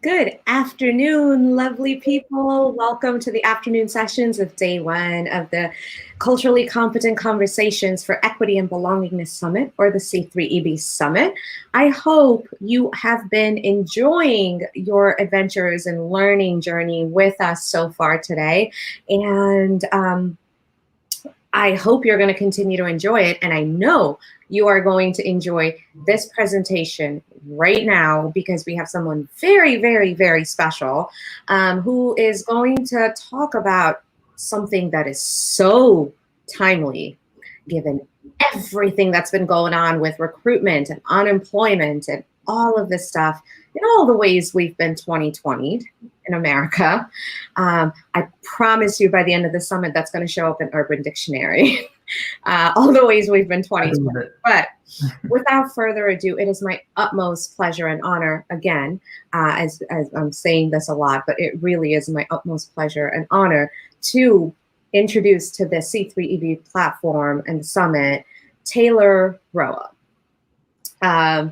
Good afternoon, lovely people. Welcome to the afternoon sessions of day one of the Culturally Competent Conversations for Equity and Belongingness Summit, or the C3EB Summit. I hope you have been enjoying your adventures and learning journey with us so far today. And I hope you're going to continue to enjoy it. And I know you are going to enjoy this presentation right now because we have someone very, very, very special who is going to talk about something that is so timely given everything that's been going on with recruitment and unemployment and all of this stuff in all the ways we've been 2020'd in America. I promise you by the end of the summit, that's going to show up in Urban Dictionary. All the ways we've been 2020. But without further ado, it is my utmost pleasure and honor, again, as I'm saying this a lot, but it really is my utmost pleasure and honor to introduce to the C3EB platform and the summit, Taylor Roa. Hi,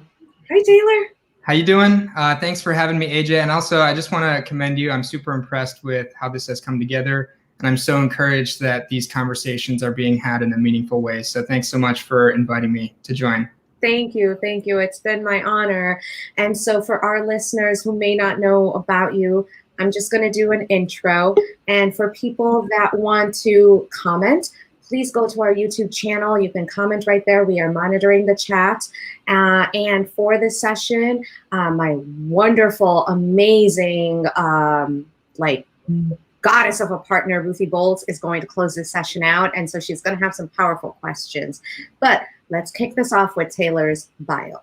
Taylor. How you doing? Thanks for having me, AJ. And also, I just want to commend you. I'm super impressed with how this has come together. And I'm so encouraged that these conversations are being had in a meaningful way. So thanks so much for inviting me to join. Thank you. Thank you. It's been my honor. And so for our listeners who may not know about you, I'm just going to do an intro. And for people that want to comment, please go to our YouTube channel. You can comment right there. We are monitoring the chat. And for this session, my wonderful, amazing, goddess of a partner, Ruthie Bolts, is going to close this session out. And so she's going to have some powerful questions. But let's kick this off with Taylor's bio.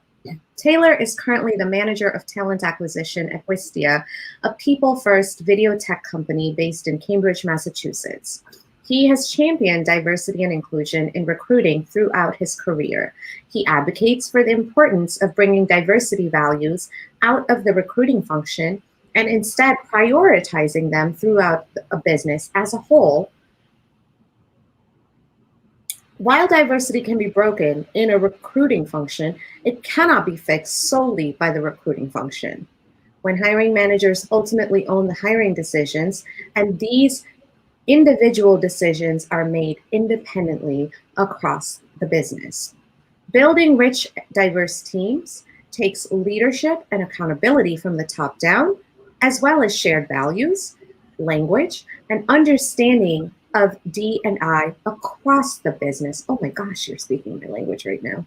Taylor is currently the manager of talent acquisition at Wistia, a people-first video tech company based in Cambridge, Massachusetts. He has championed diversity and inclusion in recruiting throughout his career. He advocates for the importance of bringing diversity values out of the recruiting function and instead prioritizing them throughout a business as a whole. While diversity can be broken in a recruiting function, it cannot be fixed solely by the recruiting function. When hiring managers ultimately own the hiring decisions, and these individual decisions are made independently across the business. Building rich, diverse teams takes leadership and accountability from the top down, as well as shared values, language, and understanding of D&I across the business. Oh my gosh, you're speaking my language right now.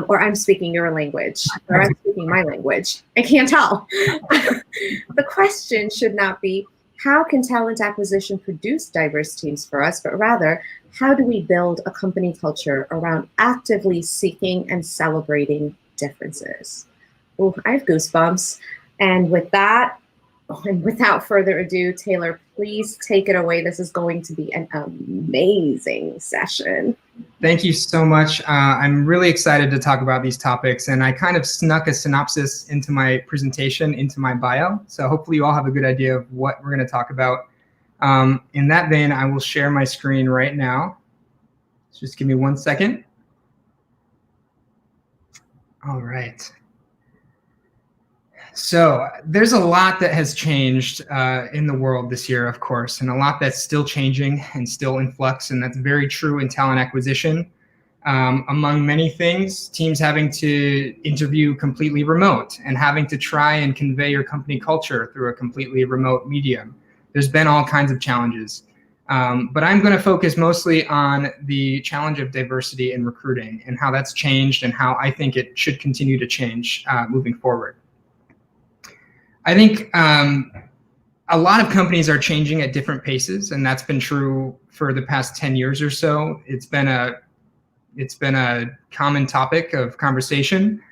Or I'm speaking your language, or I'm speaking my language. I can't tell. The question should not be, how can talent acquisition produce diverse teams for us, but rather, how do we build a company culture around actively seeking and celebrating differences? Oh, I have goosebumps. And with that, and without further ado, Taylor, please take it away. This is going to be an amazing session. Thank you so much. I'm really excited to talk about these topics, and I kind of snuck a synopsis into my presentation, into my bio. So hopefully you all have a good idea of what we're going to talk about. In that vein, I will share my screen right now. Just give me 1 second. All right. So there's a lot that has changed in the world this year, of course, and a lot that's still changing and still in flux, and that's very true in talent acquisition. Among many things, teams having to interview completely remote and having to try and convey your company culture through a completely remote medium. There's been all kinds of challenges. But I'm going to focus mostly on the challenge of diversity in recruiting and how that's changed and how I think it should continue to change moving forward. I think a lot of companies are changing at different paces, and that's been true for the past 10 years or so. It's been a common topic of conversation.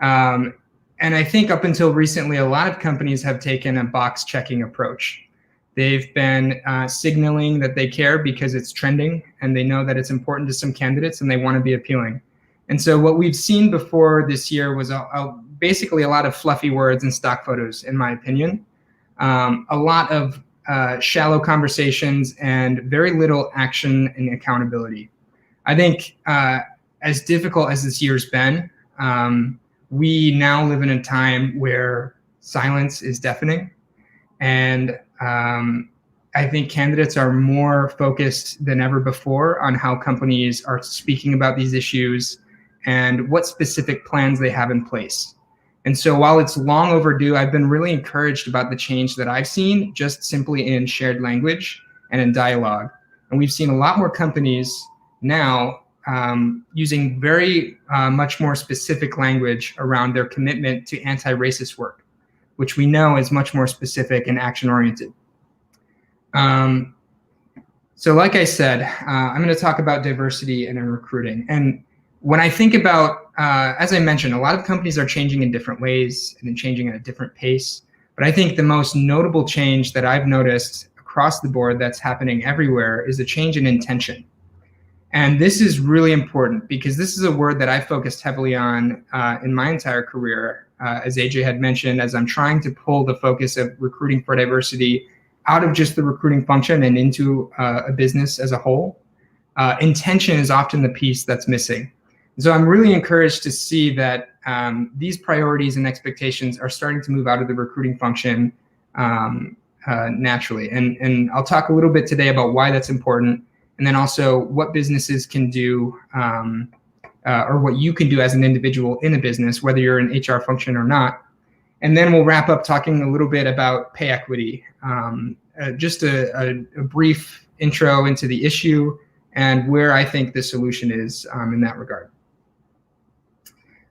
And I think up until recently, a lot of companies have taken a box checking approach. They've been signaling that they care because it's trending and they know that it's important to some candidates and they want to be appealing. And so what we've seen before this year was basically a lot of fluffy words and stock photos, in my opinion. A lot of shallow conversations and very little action and accountability. I think as difficult as this year's been, we now live in a time where silence is deafening. And I think candidates are more focused than ever before on how companies are speaking about these issues and what specific plans they have in place. And so while it's long overdue, I've been really encouraged about the change that I've seen just simply in shared language and in dialogue. And we've seen a lot more companies now using very much more specific language around their commitment to anti-racist work, which we know is much more specific and action-oriented. So like I said, I'm going to talk about diversity and in recruiting. And when I think about, as I mentioned, a lot of companies are changing in different ways and then changing at a different pace. But I think the most notable change that I've noticed across the board that's happening everywhere is a change in intention. And this is really important because this is a word that I focused heavily on in my entire career, as AJ had mentioned, as I'm trying to pull the focus of recruiting for diversity out of just the recruiting function and into a business as a whole. Intention is often the piece that's missing. So I'm really encouraged to see that these priorities and expectations are starting to move out of the recruiting function naturally. And I'll talk a little bit today about why that's important, and then also what businesses can do or what you can do as an individual in a business, whether you're an HR function or not. And then we'll wrap up talking a little bit about pay equity, just a brief intro into the issue and where I think the solution is in that regard.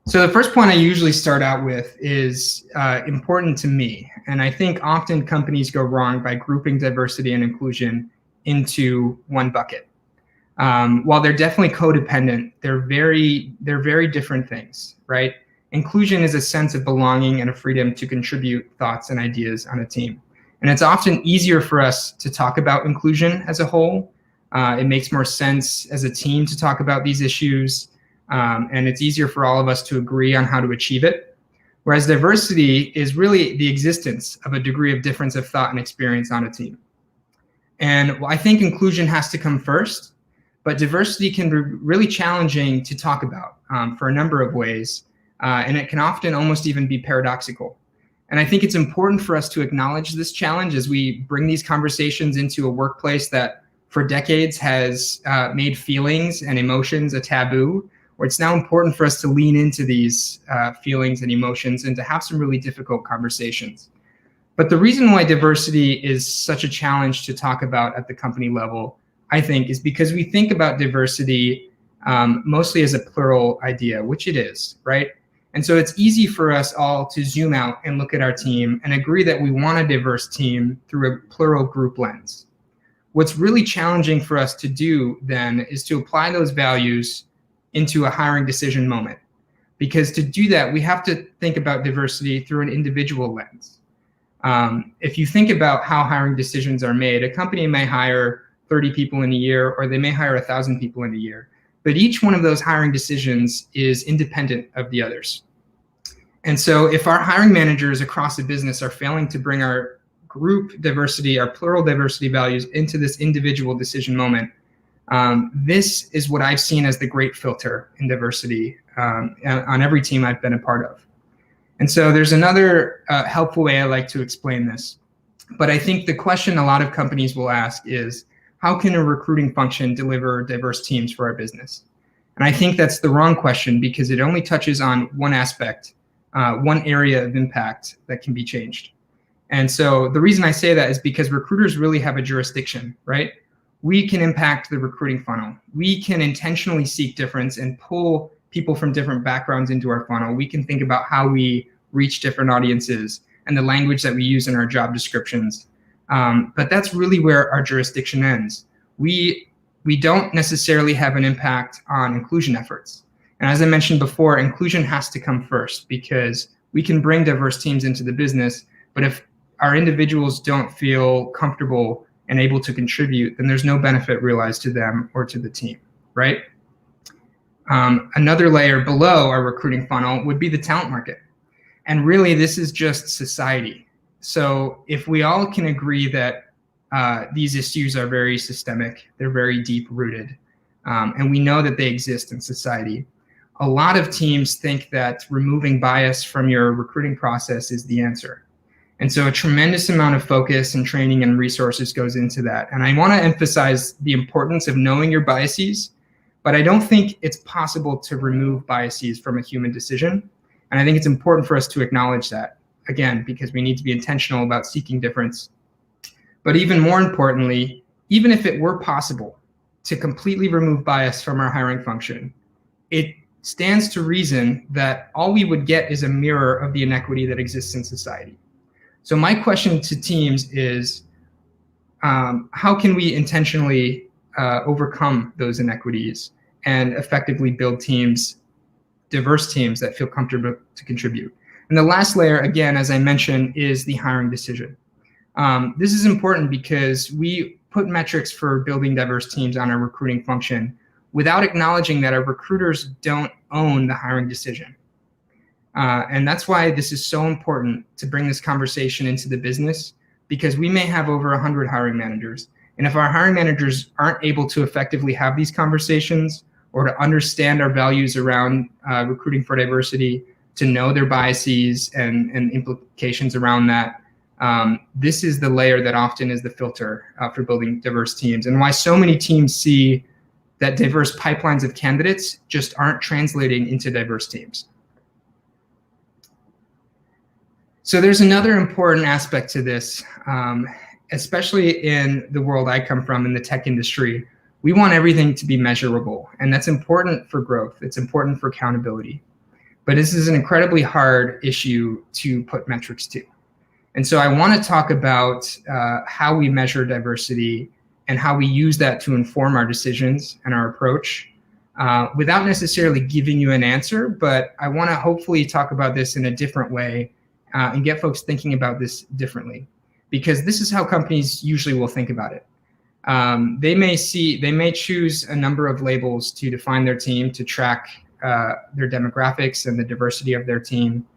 So the first point I usually start out with is important to me. And I think often companies go wrong by grouping diversity and inclusion into one bucket. While they're definitely codependent, they're very different things, right? Inclusion is a sense of belonging and a freedom to contribute thoughts and ideas on a team. And it's often easier for us to talk about inclusion as a whole. It makes more sense as a team to talk about these issues. And it's easier for all of us to agree on how to achieve it. Whereas diversity is really the existence of a degree of difference of thought and experience on a team. And I think inclusion has to come first, but diversity can be really challenging to talk about for a number of ways. And it can often almost even be paradoxical. And I think it's important for us to acknowledge this challenge as we bring these conversations into a workplace that for decades has made feelings and emotions a taboo, where it's now important for us to lean into these feelings and emotions and to have some really difficult conversations. But the reason why diversity is such a challenge to talk about at the company level, I think, is because we think about diversity mostly as a plural idea, which it is, right? And so it's easy for us all to zoom out and look at our team and agree that we want a diverse team through a plural group lens. What's really challenging for us to do then is to apply those values into a hiring decision moment. Because to do that, we have to think about diversity through an individual lens. If you think about how hiring decisions are made, a company may hire 30 people in a year, or they may hire 1,000 people in a year. But each one of those hiring decisions is independent of the others. And so if our hiring managers across the business are failing to bring our group diversity, our plural diversity values into this individual decision moment, this is what I've seen as the great filter in diversity on every team I've been a part of. And so there's another helpful way I like to explain this. But I think the question a lot of companies will ask is, how can a recruiting function deliver diverse teams for our business? And I think that's the wrong question because it only touches on one aspect, one area of impact that can be changed. And so the reason I say that is because recruiters really have a jurisdiction, right? We can impact the recruiting funnel. We can intentionally seek difference and pull people from different backgrounds into our funnel. We can think about how we reach different audiences and the language that we use in our job descriptions. But that's really where our jurisdiction ends. We don't necessarily have an impact on inclusion efforts. And as I mentioned before, inclusion has to come first because we can bring diverse teams into the business, but if our individuals don't feel comfortable and able to contribute, then there's no benefit realized to them or to the team, right? Another layer below our recruiting funnel would be the talent market. And really, this is just society. So if we all can agree that these issues are very systemic, they're very deep rooted, and we know that they exist in society, a lot of teams think that removing bias from your recruiting process is the answer. And so a tremendous amount of focus and training and resources goes into that. And I want to emphasize the importance of knowing your biases, but I don't think it's possible to remove biases from a human decision. And I think it's important for us to acknowledge that, again, because we need to be intentional about seeking difference. But even more importantly, even if it were possible to completely remove bias from our hiring function, it stands to reason that all we would get is a mirror of the inequity that exists in society. So my question to teams is, how can we intentionally overcome those inequities and effectively build teams, diverse teams that feel comfortable to contribute? And the last layer, again, as I mentioned, is the hiring decision. This is important because we put metrics for building diverse teams on our recruiting function without acknowledging that our recruiters don't own the hiring decision. And that's why this is so important to bring this conversation into the business, because we may have over 100 hiring managers. And if our hiring managers aren't able to effectively have these conversations or to understand our values around recruiting for diversity, to know their biases and implications around that, this is the layer that often is the filter for building diverse teams, and why so many teams see that diverse pipelines of candidates just aren't translating into diverse teams. So there's another important aspect to this, especially in the world I come from, in the tech industry. We want everything to be measurable, and that's important for growth. It's important for accountability. But this is an incredibly hard issue to put metrics to. And so I want to talk about how we measure diversity and how we use that to inform our decisions and our approach, without necessarily giving you an answer. But I want to hopefully talk about this in a different way and get folks thinking about this differently, because this is how companies usually will think about it. They may choose a number of labels to define their team, to track their demographics and the diversity of their team.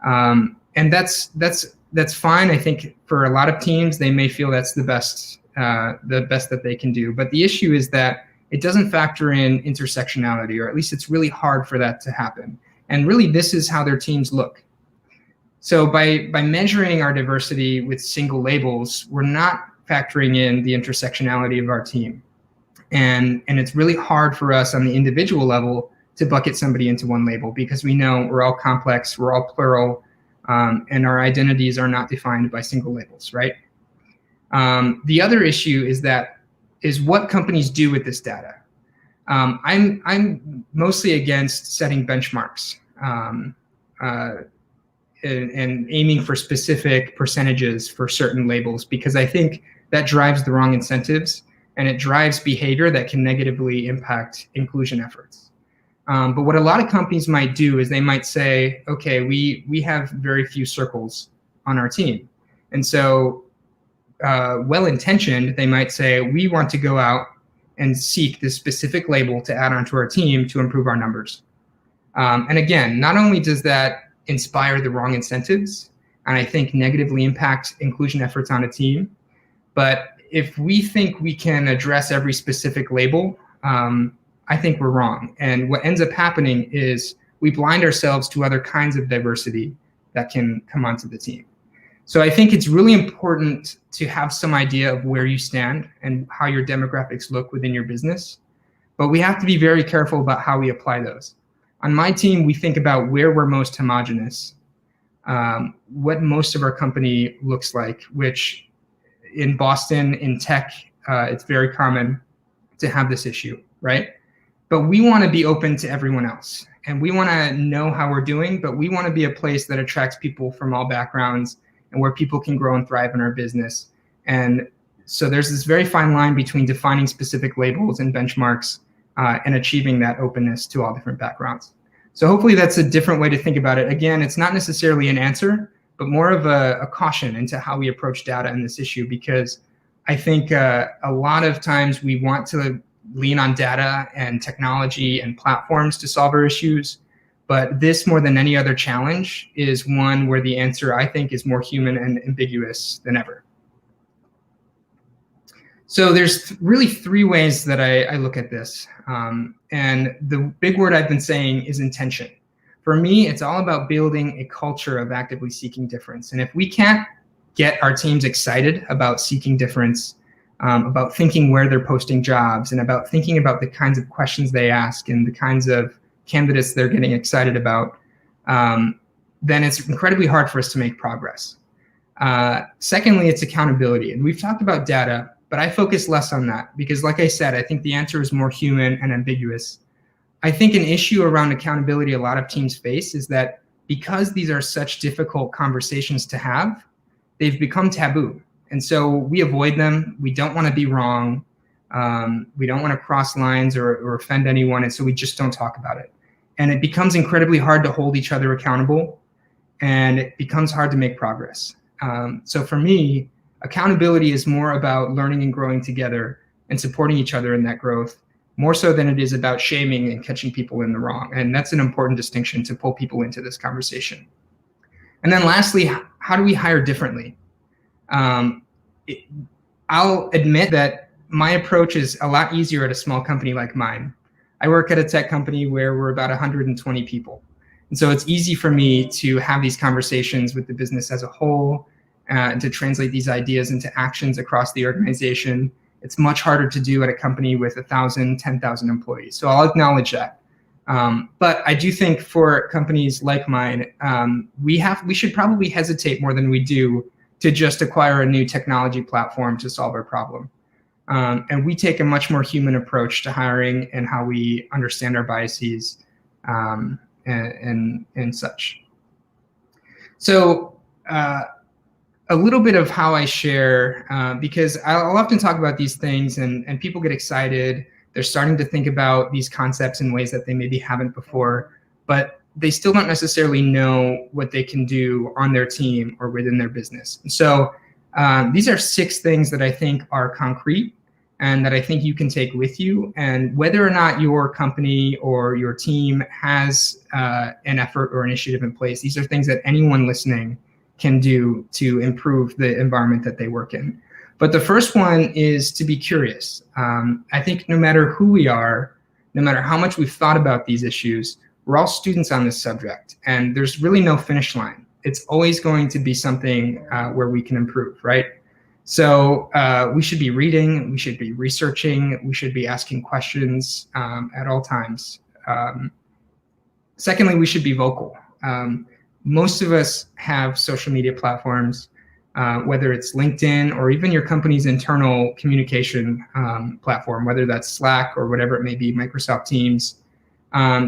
And that's fine. I think for a lot of teams, they may feel that's the best that they can do. But the issue is that it doesn't factor in intersectionality, or at least it's really hard for that to happen. And really, this is how their teams look. So by measuring our diversity with single labels, we're not factoring in the intersectionality of our team. And it's really hard for us on the individual level to bucket somebody into one label, because we know we're all complex, we're all plural, and our identities are not defined by single labels, right? The other issue is what companies do with this data. I'm mostly against setting benchmarks and aiming for specific percentages for certain labels, because I think that drives the wrong incentives and it drives behavior that can negatively impact inclusion efforts. But what a lot of companies might do is they might say, okay, we have very few circles on our team. And so well-intentioned, they might say, we want to go out and seek this specific label to add onto our team to improve our numbers. And again, not only does that inspire the wrong incentives, and I think negatively impact inclusion efforts on a team, but if we think we can address every specific label, I think we're wrong. And what ends up happening is we blind ourselves to other kinds of diversity that can come onto the team. So I think it's really important to have some idea of where you stand and how your demographics look within your business, but we have to be very careful about how we apply those. On my team, we think about where we're most homogenous, what most of our company looks like, which in Boston, in tech, it's very common to have this issue, right? But we want to be open to everyone else, and we want to know how we're doing, but we want to be a place that attracts people from all backgrounds and where people can grow and thrive in our business. And so there's this very fine line between defining specific labels and benchmarks and achieving that openness to all different backgrounds. So hopefully that's a different way to think about it. Again, it's not necessarily an answer, but more of a caution into how we approach data in this issue, because I think a lot of times we want to lean on data and technology and platforms to solve our issues. But this, more than any other challenge, is one where the answer, I think, is more human and ambiguous than ever. So there's really three ways that I look at this. And the big word I've been saying is intention. For me, it's all about building a culture of actively seeking difference. And if we can't get our teams excited about seeking difference, about thinking where they're posting jobs, and about thinking about the kinds of questions they ask and the kinds of candidates they're getting excited about, then it's incredibly hard for us to make progress. Secondly, it's accountability. And we've talked about data, but I focus less on that because, like I said, I think the answer is more human and ambiguous. I think an issue around accountability a lot of teams face is that because these are such difficult conversations to have, they've become taboo. And so we avoid them. We don't want to be wrong. We don't want to cross lines or offend anyone. And so we just don't talk about it. And it becomes incredibly hard to hold each other accountable, and it becomes hard to make progress. So for me, accountability is more about learning and growing together and supporting each other in that growth, more so than it is about shaming and catching people in the wrong. And that's an important distinction to pull people into this conversation. And then lastly, how do we hire differently? I'll admit that my approach is a lot easier at a small company like mine. I work at a tech company where we're about 120 people. And so it's easy for me to have these conversations with the business as a whole, to translate these ideas into actions across the organization. It's much harder to do at a company with 1,000, 10,000 employees. So I'll acknowledge that. But I do think for companies like mine, we should probably hesitate more than we do to just acquire a new technology platform to solve our problem. And we take a much more human approach to hiring and how we understand our biases and such. So a little bit of how I share, because I'll often talk about these things and people get excited. They're starting to think about these concepts in ways that they maybe haven't before, but they still don't necessarily know what they can do on their team or within their business. And so these are 6 things that I think are concrete and that I think you can take with you. And whether or not your company or your team has an effort or initiative in place, these are things that anyone listening can do to improve the environment that they work in. But the first one is to be curious. I think no matter who we are, no matter how much we've thought about these issues, we're all students on this subject, and there's really no finish line. It's always going to be something where we can improve, right? So we should be reading, we should be researching, we should be asking questions at all times. Secondly, we should be vocal. Most of us have social media platforms, whether it's LinkedIn or even your company's internal communication platform, whether that's Slack or whatever it may be, Microsoft Teams.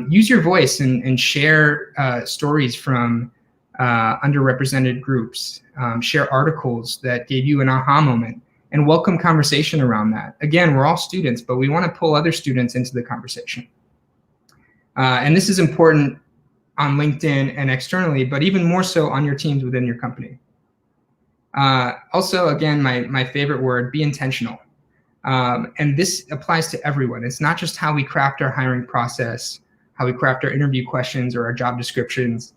Use your voice and share stories from underrepresented groups. Share articles that gave you an aha moment and welcome conversation around that. Again, we're all students, but we want to pull other students into the conversation. And this is important on LinkedIn and externally, but even more so on your teams within your company. Also, again, my favorite word, be intentional. And this applies to everyone. It's not just how we craft our hiring process, how we craft our interview questions or our job descriptions.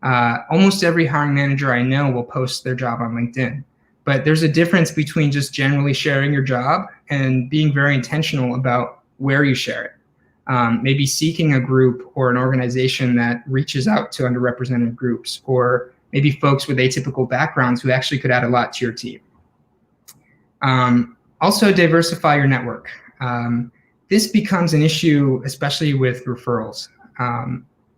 Almost every hiring manager I know will post their job on LinkedIn. But there's a difference between just generally sharing your job and being very intentional about where you share it. Maybe seeking a group or an organization that reaches out to underrepresented groups, or maybe folks with atypical backgrounds who actually could add a lot to your team. Also, diversify your network. This becomes an issue, especially with referrals.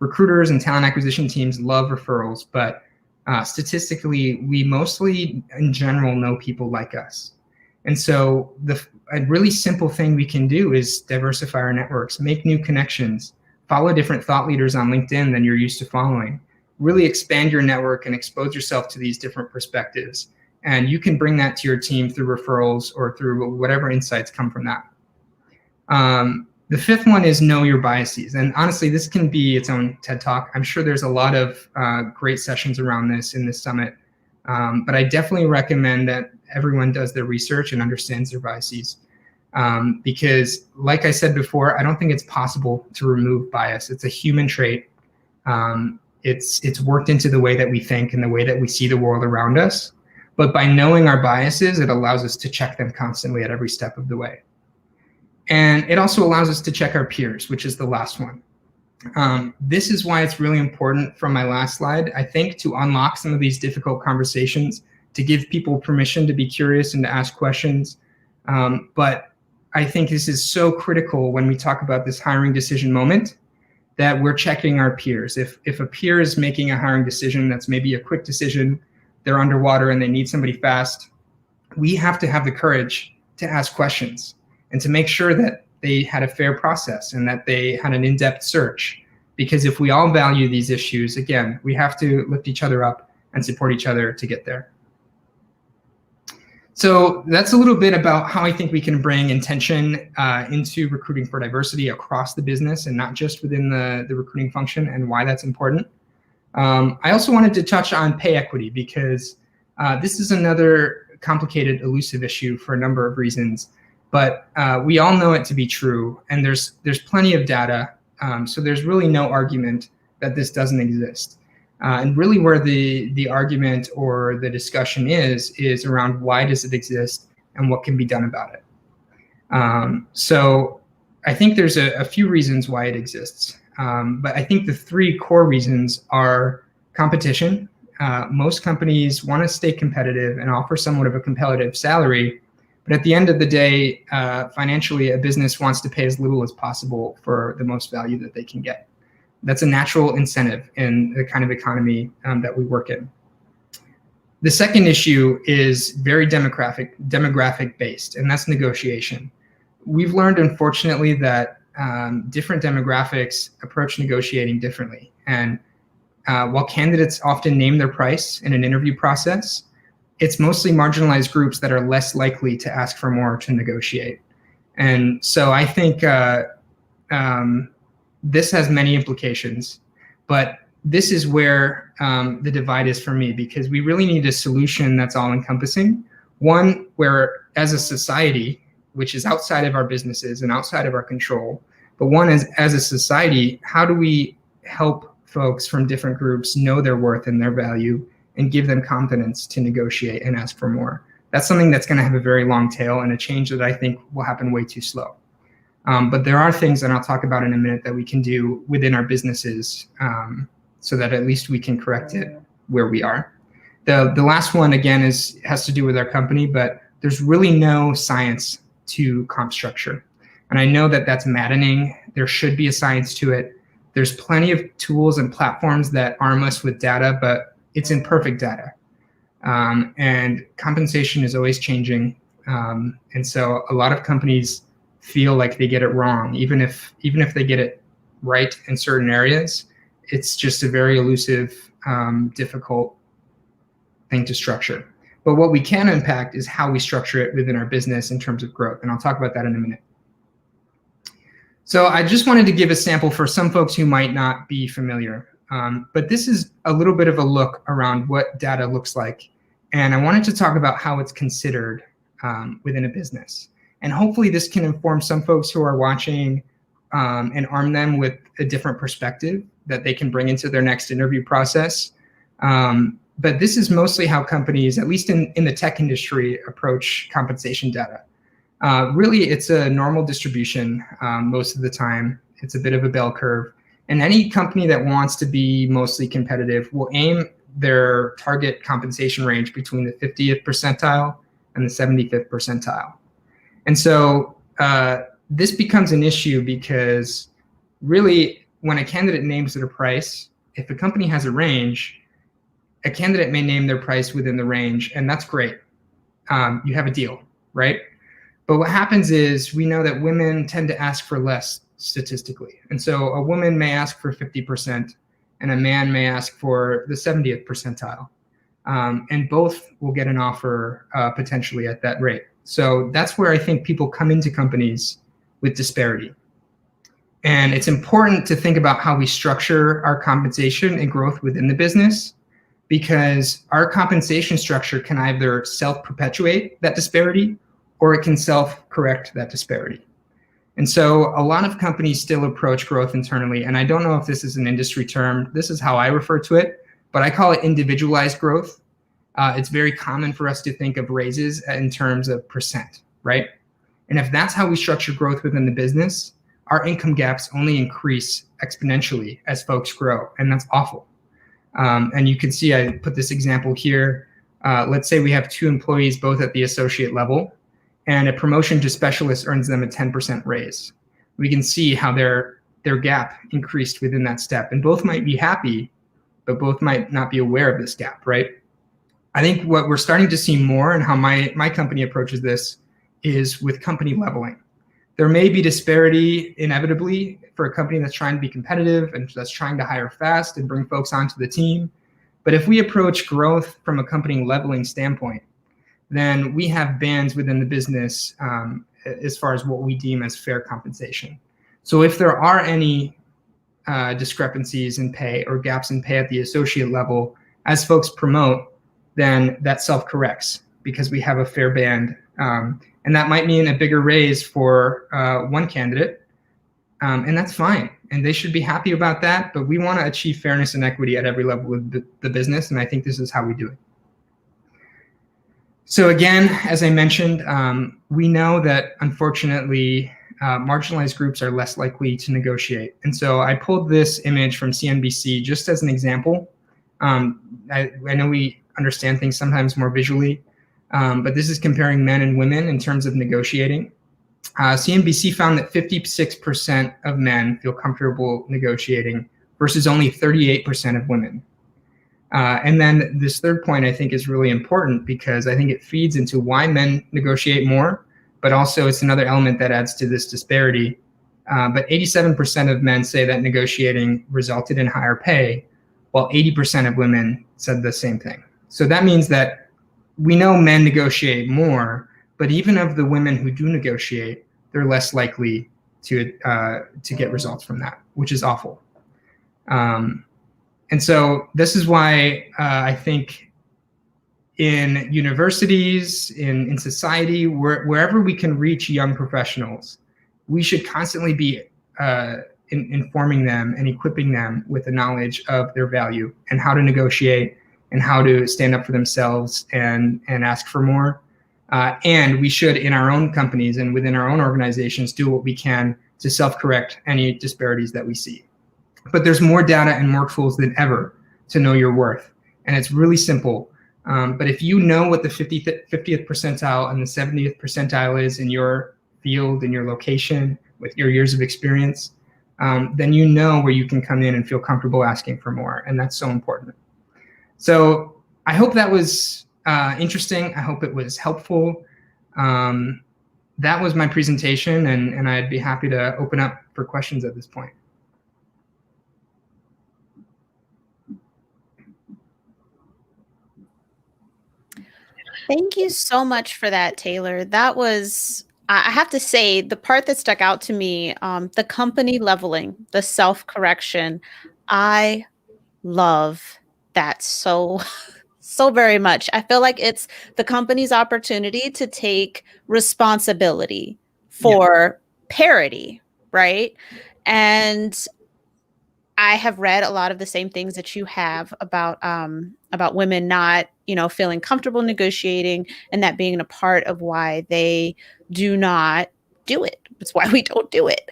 Recruiters and talent acquisition teams love referrals, but statistically, we mostly, in general, know people like us. And so a really simple thing we can do is diversify our networks, make new connections, follow different thought leaders on LinkedIn than you're used to following. Really expand your network and expose yourself to these different perspectives. And you can bring that to your team through referrals or through whatever insights come from that. The fifth one is know your biases. And honestly, this can be its own TED Talk. I'm sure there's a lot of great sessions around this in this summit. But I definitely recommend that everyone does their research and understands their biases. Because like I said before, I don't think it's possible to remove bias. It's a human trait. It's worked into the way that we think and the way that we see the world around us. But by knowing our biases, it allows us to check them constantly at every step of the way. And it also allows us to check our peers, which is the last one. This is why it's really important, from my last slide, I think, to unlock some of these difficult conversations, to give people permission to be curious and to ask questions. But I think this is so critical when we talk about this hiring decision moment, that we're checking our peers. If a peer is making a hiring decision that's maybe a quick decision, they're underwater and they need somebody fast, we have to have the courage to ask questions and to make sure that they had a fair process and that they had an in-depth search. Because if we all value these issues, again, we have to lift each other up and support each other to get there. So that's a little bit about how I think we can bring intention into recruiting for diversity across the business and not just within the recruiting function, and why that's important. I also wanted to touch on pay equity, because this is another complicated, elusive issue for a number of reasons. But we all know it to be true, and there's plenty of data, so there's really no argument that this doesn't exist. And really where the argument or the discussion is around why does it exist and what can be done about it. So I think there's a few reasons why it exists, but I think the three core reasons are competition. Most companies want to stay competitive and offer somewhat of a competitive salary. But at the end of the day, financially, a business wants to pay as little as possible for the most value that they can get. That's a natural incentive in the kind of economy that we work in. The second issue is very demographic based, and that's negotiation. We've learned, unfortunately, that different demographics approach negotiating differently. And while candidates often name their price in an interview process, it's mostly marginalized groups that are less likely to ask for more to negotiate. And so I think this has many implications, but this is where the divide is for me, because we really need a solution that's all encompassing. One where, as a society, which is outside of our businesses and outside of our control, but one as a society, how do we help folks from different groups know their worth and their value and give them confidence to negotiate and ask for more? That's something that's going to have a very long tail, and a change that I think will happen way too slow. But there are things that I'll talk about in a minute that we can do within our businesses so that at least we can correct it where we are. The last one, again, has to do with our company, but there's really no science to comp structure. And I know that that's maddening. There should be a science to it. There's plenty of tools and platforms that arm us with data, but it's imperfect data. And compensation is always changing. And so a lot of companies feel like they get it wrong, even if they get it right in certain areas. It's just a very elusive, difficult thing to structure. But what we can impact is how we structure it within our business in terms of growth, and I'll talk about that in a minute. So I just wanted to give a sample for some folks who might not be familiar. But this is a little bit of a look around what data looks like, and I wanted to talk about how it's considered within a business. And hopefully this can inform some folks who are watching and arm them with a different perspective that they can bring into their next interview process. But this is mostly how companies, at least in the tech industry, approach compensation data. Really, it's a normal distribution most of the time. It's a bit of a bell curve. And any company that wants to be mostly competitive will aim their target compensation range between the 50th percentile and the 75th percentile. And so this becomes an issue because really, when a candidate names their price, if a company has a range, a candidate may name their price within the range, and that's great. You have a deal, right? But what happens is we know that women tend to ask for less statistically. And so a woman may ask for 50% and a man may ask for the 70th percentile. And both will get an offer potentially at that rate. So that's where I think people come into companies with disparity. And it's important to think about how we structure our compensation and growth within the business, because our compensation structure can either self-perpetuate that disparity or it can self-correct that disparity. And so a lot of companies still approach growth internally, and I don't know if this is an industry term, this is how I refer to it, but I call it individualized growth. it's very common for us to think of raises in terms of percent, right? And if that's how we structure growth within the business, our income gaps only increase exponentially as folks grow, and that's awful. And you can see I put this example here. Let's say we have 2 employees both at the associate level, and a promotion to specialist earns them a 10% raise. We can see how their gap increased within that step, and both might be happy, but both might not be aware of this gap, right? I think what we're starting to see more, and how my company approaches this, is with company leveling. There may be disparity inevitably for a company that's trying to be competitive and that's trying to hire fast and bring folks onto the team. But if we approach growth from a company leveling standpoint, then we have bands within the business as far as what we deem as fair compensation. So if there are any discrepancies in pay or gaps in pay at the associate level, as folks promote, then that self-corrects because we have a fair band. And that might mean a bigger raise for one candidate, and that's fine. And they should be happy about that, but we want to achieve fairness and equity at every level of the business, and I think this is how we do it. So again, as I mentioned, we know that unfortunately, marginalized groups are less likely to negotiate. And so I pulled this image from CNBC just as an example. I know we understand things sometimes more visually, but this is comparing men and women in terms of negotiating. CNBC found that 56% of men feel comfortable negotiating versus only 38% of women. And then this third point I think is really important because I think it feeds into why men negotiate more, but also it's another element that adds to this disparity. But 87% of men say that negotiating resulted in higher pay, while 80% of women said the same thing. So that means that we know men negotiate more, but even of the women who do negotiate, they're less likely to get results from that, which is awful. And so this is why I think in universities, in society, wherever we can reach young professionals, we should constantly be informing them and equipping them with the knowledge of their value and how to negotiate and how to stand up for themselves and ask for more. And we should, in our own companies and within our own organizations, do what we can to self-correct any disparities that we see. But there's more data and more tools than ever to know your worth. And it's really simple. But if you know what the 50th percentile and the 70th percentile is in your field, in your location, with your years of experience, then you know where you can come in and feel comfortable asking for more. And that's so important. So I hope that was interesting. I hope it was helpful. That was my presentation, and I'd be happy to open up for questions at this point. Thank you so much for that, Taylor. That was, I have to say, the part that stuck out to me, the company leveling, the self-correction. I love that so very much. I feel like it's the company's opportunity to take responsibility for parity, right? And I have read a lot of the same things that you have about women not, feeling comfortable negotiating, and that being a part of why they do not do it. It's why we don't do it.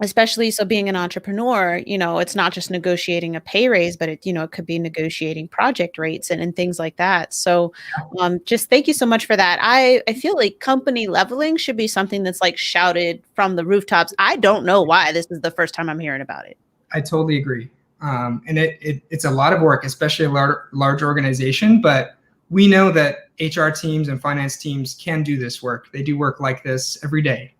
Especially so being an entrepreneur, it's not just negotiating a pay raise, but it could be negotiating project rates and things like that. So just thank you so much for that. I feel like company leveling should be something that's like shouted from the rooftops. I don't know why this is the first time I'm hearing about it. I totally agree. And it's a lot of work, especially a large organization, but we know that HR teams and finance teams can do this work. They do work like this every day.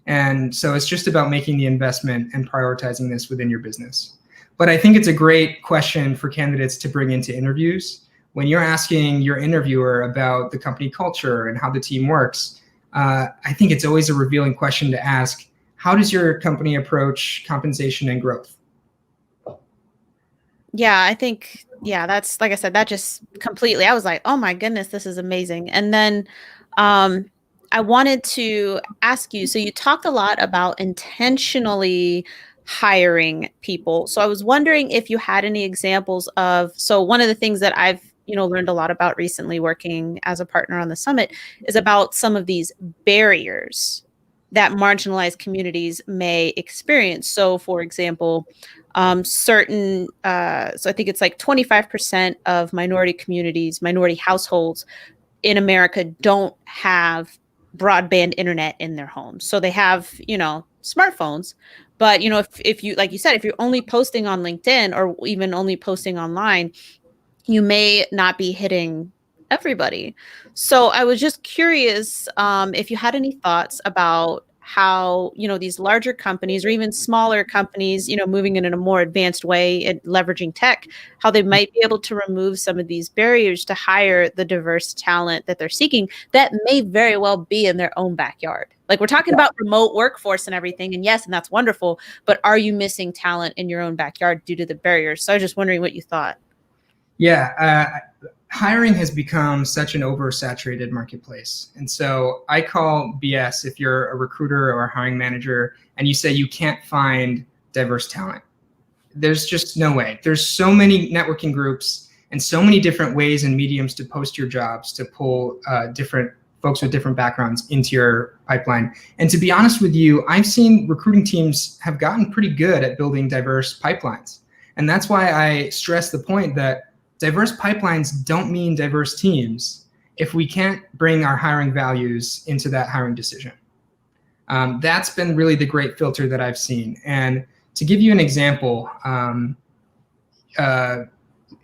And so it's just about making the investment and prioritizing this within your business. But I think it's a great question for candidates to bring into interviews. When you're asking your interviewer about the company culture and how the team works, I think it's always a revealing question to ask, how does your company approach compensation and growth? Yeah, I think, that's, like I said, that just completely, I was like, oh my goodness, this is amazing. And then I wanted to ask you, so you talked a lot about intentionally hiring people. So I was wondering if you had any examples of, so one of the things that I've learned a lot about recently working as a partner on the summit is about some of these barriers that marginalized communities may experience. So, for example, so I think it's like 25% of minority communities, minority households in America don't have broadband internet in their homes. So they have, smartphones, but if you, like you said, if you're only posting on LinkedIn or even only posting online, you may not be hitting everybody. So I was just curious if you had any thoughts about how, these larger companies or even smaller companies, moving in a more advanced way and leveraging tech, how they might be able to remove some of these barriers to hire the diverse talent that they're seeking that may very well be in their own backyard. Like we're talking about remote workforce and everything, and yes, and that's wonderful, but are you missing talent in your own backyard due to the barriers? So I was just wondering what you thought. Yeah, hiring has become such an oversaturated marketplace. And so I call BS if you're a recruiter or a hiring manager and you say you can't find diverse talent. There's just no way. There's so many networking groups and so many different ways and mediums to post your jobs to pull different folks with different backgrounds into your pipeline. And to be honest with you, I've seen recruiting teams have gotten pretty good at building diverse pipelines. And that's why I stress the point that diverse pipelines don't mean diverse teams if we can't bring our hiring values into that hiring decision. That's been really the great filter that I've seen. And to give you an example,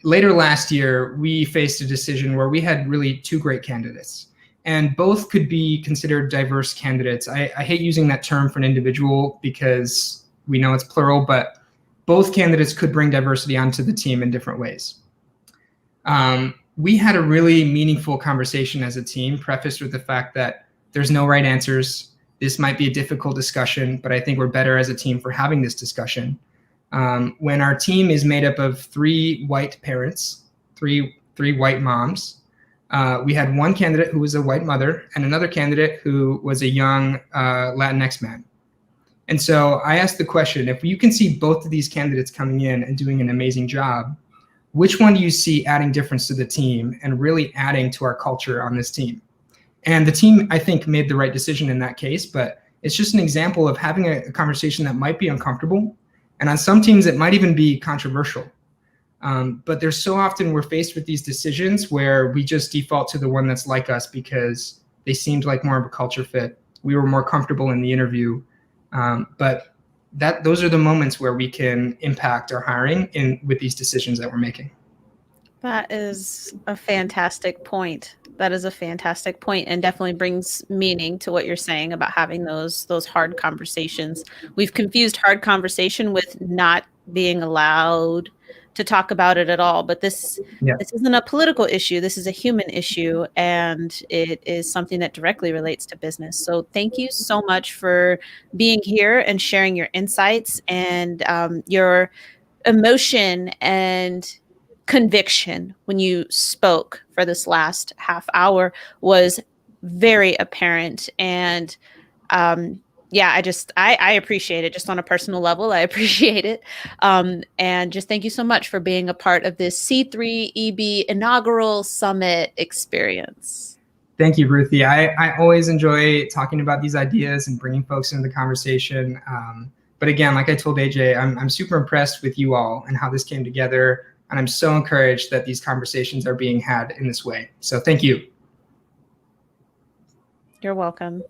later last year, we faced a decision where we had really two great candidates, and both could be considered diverse candidates. I hate using that term for an individual because we know it's plural, but both candidates could bring diversity onto the team in different ways. We had a really meaningful conversation as a team, prefaced with the fact that there's no right answers. This might be a difficult discussion, but I think we're better as a team for having this discussion. When our team is made up of three white parents, three white moms, we had one candidate who was a white mother and another candidate who was a young Latinx man. And so I asked the question, if you can see both of these candidates coming in and doing an amazing job, which one do you see adding difference to the team and really adding to our culture on this team? And the team, I think, made the right decision in that case, but it's just an example of having a conversation that might be uncomfortable. And on some teams, it might even be controversial. But there's so often we're faced with these decisions where we just default to the one that's like us because they seemed like more of a culture fit. We were more comfortable in the interview. But those are the moments where we can impact our hiring with these decisions that we're making. That is a fantastic point. That is a fantastic point, and definitely brings meaning to what you're saying about having those hard conversations. We've confused hard conversation with not being allowed to talk about it at all. But this isn't a political issue. This is a human issue, and it is something that directly relates to business. So thank you so much for being here and sharing your insights and your emotion and conviction when you spoke for this last half hour was very apparent. And I appreciate it just on a personal level. I appreciate it. And just thank you so much for being a part of this C3EB inaugural summit experience. Thank you, Ruthie. I always enjoy talking about these ideas and bringing folks into the conversation. But again, like I told AJ, I'm super impressed with you all and how this came together. And I'm so encouraged that these conversations are being had in this way. So thank you. You're welcome.